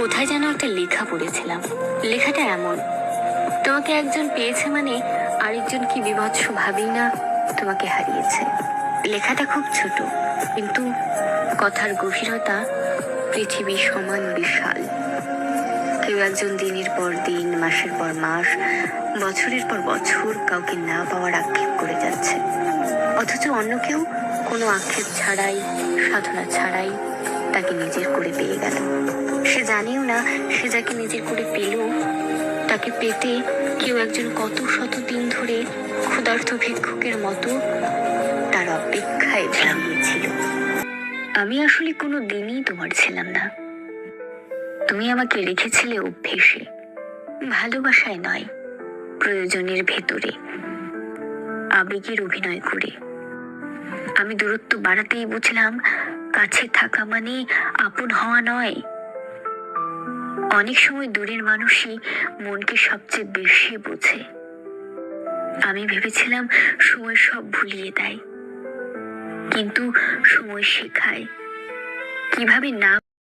কোথায় যেন একটা লেখা পড়েছিলাম। লেখাটা এমন: তোমাকে একজন পেয়েছে মানে আরেকজন কি বিভৎস ভাবেই না তোমাকে হারিয়েছে। লেখাটা খুব ছোট, কিন্তু কথার গভীরতা পৃথিবী সমান বিশাল। কেউ একজন দিনের পর দিন, মাসের পর মাস, বছরের পর বছর কাউকে না পাওয়ার আক্ষেপ করে যাচ্ছে, অথচ অন্য কেউ কোনো আক্ষেপ ছাড়াই, সাধনা ছাড়াই তাকে নিজের করে পেয়ে গেল। সে জানেও না সে যাকে নিজের করে পেল, তাকে পেতে কেউ একজন কত শত দিন ধরে ক্ষুধার্ত ভিক্ষুকের মতো তার অপেক্ষায় দাঁড়িয়েছিল। আমি আসলে কোনো দিনই তোমার ছিলাম না। তুমি আমাকে রেখেছিলে অভ্যেসে, ভালোবাসায় নয়, প্রয়োজনের ভেতরে, আবেগের অভিনয় করে। আমি দূরত্ব বাড়াতেই বুঝলাম কাছে থাকা মানে আপন হওয়া নয়। অনেক সময় দূরের মানুষই মনকে সবচেয়ে বেশি বোঝে। আমি ভেবেছিলাম সময় সব ভুলিয়ে দেয়, কিন্তু সময় শেখায় কিভাবে না